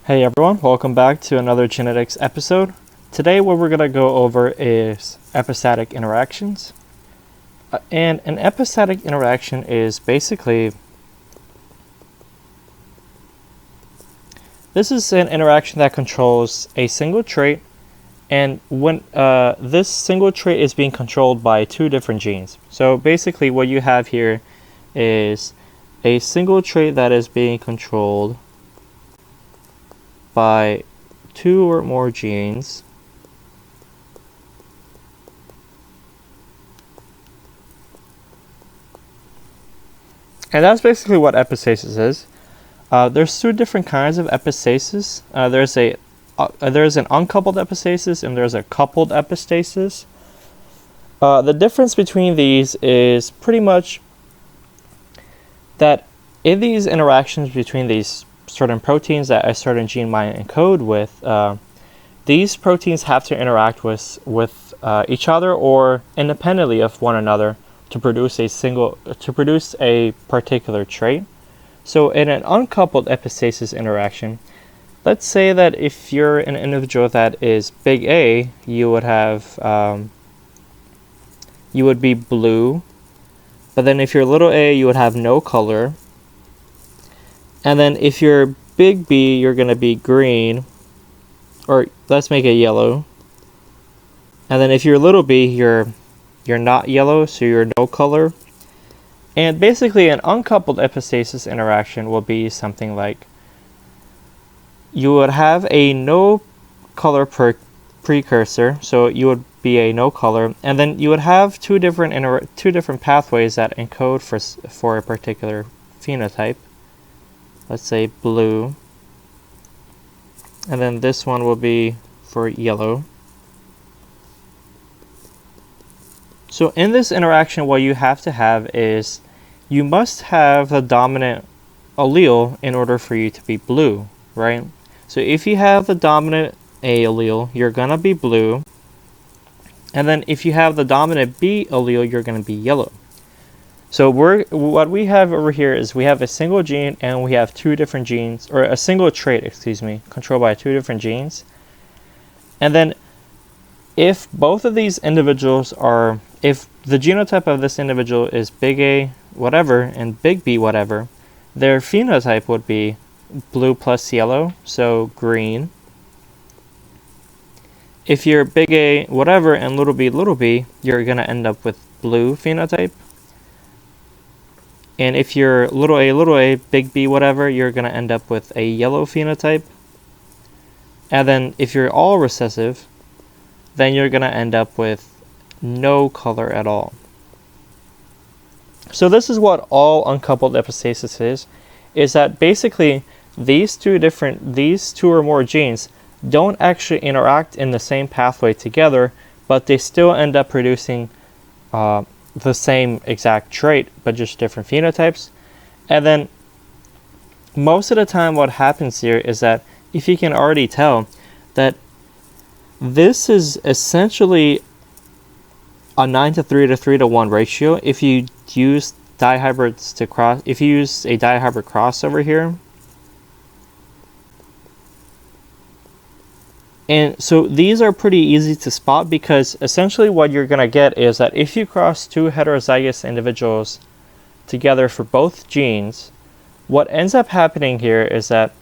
Hey everyone, welcome back to another genetics episode. Today what we're going to go over is epistatic interactions. And an epistatic interaction is basically, this is an interaction that controls a single trait, and when this single trait is being controlled by two different genes. So basically what you have here is a single trait that is being controlled by two or more genes, and that's basically what epistasis is. There's two different kinds of epistasis. There's an uncoupled epistasis and there's a coupled epistasis. The difference between these is pretty much that in these interactions between these certain proteins that a certain gene might encode with, these proteins have to interact with each other or independently of one another to produce a particular trait. So in an uncoupled epistasis interaction, let's say that if you're an individual that is big A, you would have you would be blue, but then if you're little a, you would have no color. And then if you're big B, you're going to be green, or let's make it yellow. And then if you're little b, you're not yellow, so you're no color. And basically an uncoupled epistasis interaction will be something like you would have a no color precursor, so you would be a no color, and then you would have two different pathways that encode for a particular phenotype. Let's say blue, and then this one will be for yellow. So in this interaction, what you have to have is you must have the dominant allele in order for you to be blue, right? So if you have the dominant A allele, you're gonna be blue, and then if you have the dominant B allele, you're gonna be yellow. So what we have over here is we have a single gene and we have two different genes, or a single trait, excuse me, controlled by two different genes. And then if both of these individuals are, if the genotype of this individual is big A whatever and big B whatever, their phenotype would be blue plus yellow, so green. If you're big A whatever and little b, you're going to end up with blue phenotype. And if you're little a, big B whatever, you're going to end up with a yellow phenotype. And then if you're all recessive, then you're going to end up with no color at all. So this is what all uncoupled epistasis is that basically these two or more genes don't actually interact in the same pathway together, but they still end up producing the same exact trait, but just different phenotypes. And then most of the time what happens here is that if you can already tell that this is essentially a 9:3 to 3:1 ratio if you use dihybrids to cross, if you use a dihybrid cross over here. And so these are pretty easy to spot because essentially what you're going to get is that if you cross two heterozygous individuals together for both genes, what ends up happening here is that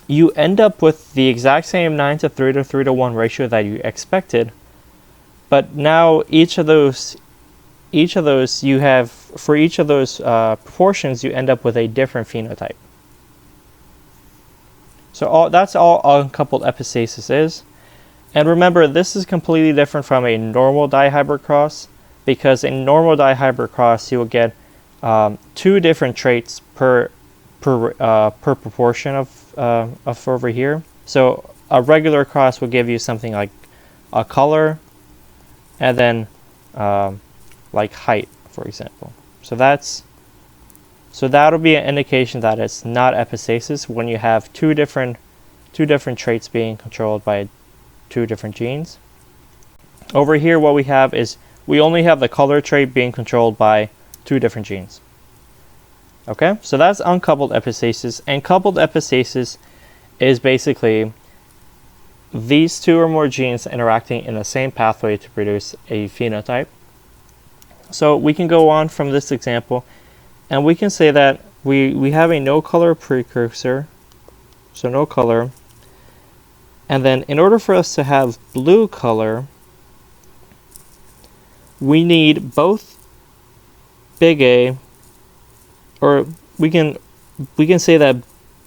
you end up with the exact same 9:3 to 3:1 ratio that you expected. But now each of those you have, for each of those proportions, you end up with a different phenotype. So that's all uncoupled epistasis is. And remember, this is completely different from a normal dihybrid cross, because in normal dihybrid cross, you will get two different traits per proportion of over here. So a regular cross will give you something like a color, and then like height, for example. So that'll be an indication that it's not epistasis when you have two different traits being controlled by two different genes. Over here what we have is we only have the color trait being controlled by two different genes. Okay, so that's uncoupled epistasis, and coupled epistasis is basically these two or more genes interacting in the same pathway to produce a phenotype. So we can go on from this example, and we can say that we have a no color precursor, so no color, and then in order for us to have blue color, we need both big A, or we can say that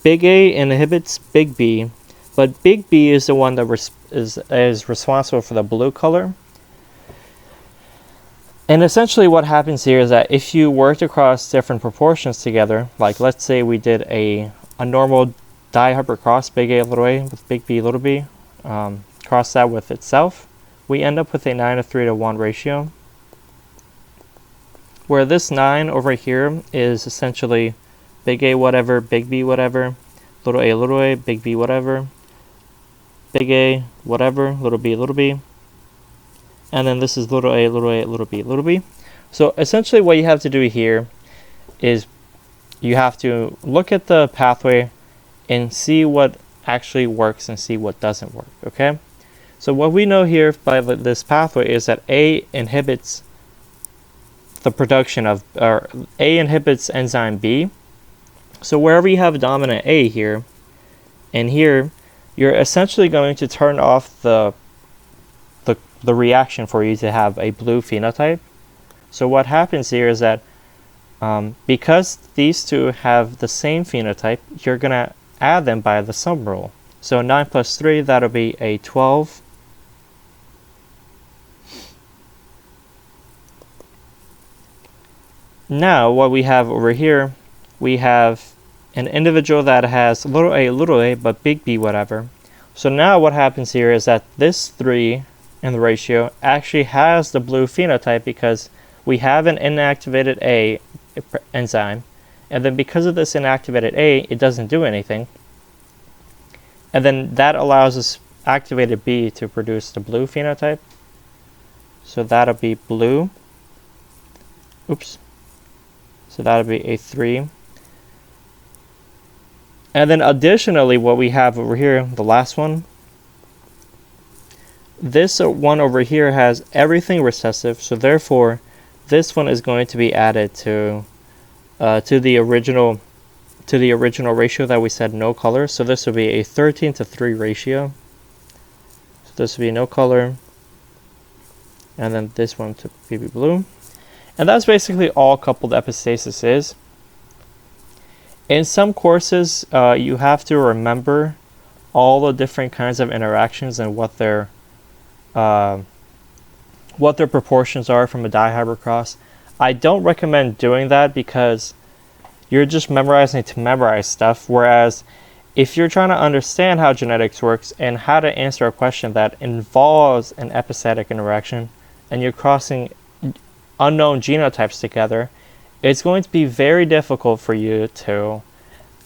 big A inhibits big B, but big B is the one that is responsible for the blue color. And essentially what happens here is that if you were to cross different proportions together, like let's say we did a normal dihybrid cross, big A little a with big B little b, cross that with itself, we end up with a 9:3:1 ratio, where this 9 over here is essentially big A whatever, big B whatever, little a, big B whatever, big A whatever, little b, and then this is little a, little b. So essentially what you have to do here is you have to look at the pathway and see what actually works and see what doesn't work, okay? So what we know here by this pathway is that A inhibits the production of, or A inhibits enzyme B. So wherever you have dominant A here, and here, you're essentially going to turn off the reaction for you to have a blue phenotype. So what happens here is that because these two have the same phenotype, you're going to add them by the sum rule. So 9 plus 3, that'll be a 12. Now what we have over here, we have an individual that has little a, but big B whatever. So now what happens here is that this 3 in the ratio actually has the blue phenotype because we have an inactivated A enzyme, and then because of this inactivated A, it doesn't do anything. And then that allows us activated B to produce the blue phenotype. So that'll be blue. Oops. So that'll be a 3. And then additionally, what we have over here, the last one, this one over here has everything recessive, so therefore this one is going to be added to the original ratio that we said no color. So this will be a 13:3 ratio. So this will be no color, and then this one to be blue. And that's basically all coupled epistasis is. In some courses, you have to remember all the different kinds of interactions and what their proportions are from a dihybrid cross. I don't recommend doing that because you're just memorizing to memorize stuff, whereas if you're trying to understand how genetics works and how to answer a question that involves an epistatic interaction, and you're crossing unknown genotypes together, it's going to be very difficult for you to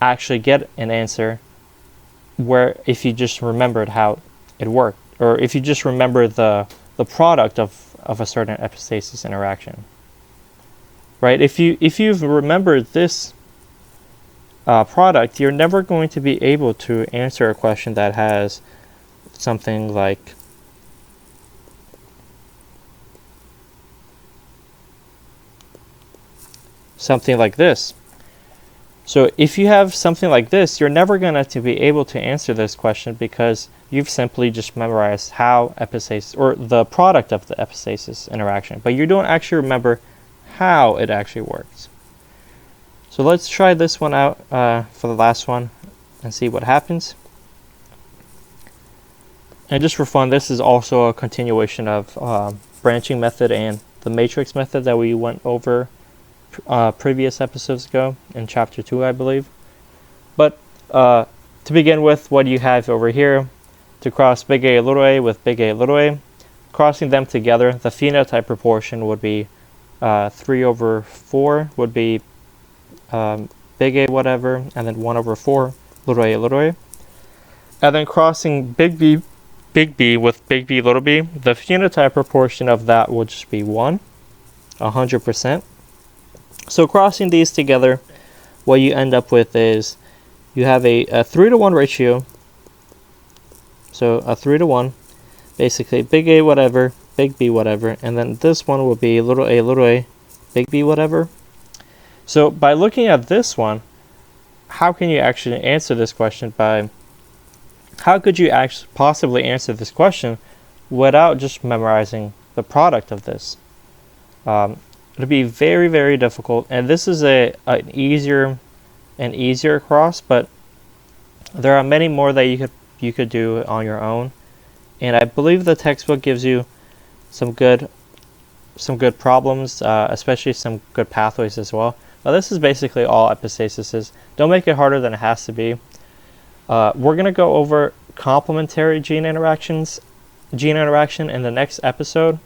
actually get an answer where if you just remembered how it worked, or if you just remember the product of a certain epistasis interaction, right? If you've remembered this product, you're never going to be able to answer a question that has something like this. So if you have something like this, you're never going to be able to answer this question because you've simply just memorized how epistasis, or the product of the epistasis interaction, but you don't actually remember how it actually works. So let's try this one out for the last one and see what happens. And just for fun, this is also a continuation of branching method and the matrix method that we went over previous episodes ago in chapter 2, I believe. But to begin with, what you have over here, to cross big A little a with big A little a, crossing them together, the phenotype proportion would be 3/4 would be big A whatever, and then 1/4 little a. And then crossing big B with big B little b, the phenotype proportion of that will just be 100%. So crossing these together, what you end up with is you have a 3:1 ratio So a 3 to 1, basically big A whatever, big B whatever, and then this one will be little a, big B whatever. So by looking at this one, how can you actually answer this question how could you actually possibly answer this question without just memorizing the product of this? It'll be very, very difficult, and this is an easier cross, but there are many more that you could do on your own. And I believe the textbook gives you some good problems, especially some good pathways as well. But this is basically all epistasis is. Don't make it harder than it has to be. We're going to go over complementary gene interaction in the next episode.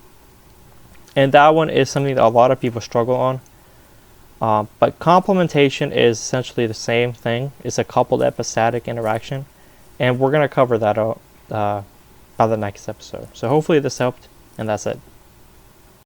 And that one is something that a lot of people struggle on. But complementation is essentially the same thing. It's a coupled epistatic interaction. And we're going to cover that out by the next episode. So hopefully this helped, and that's it.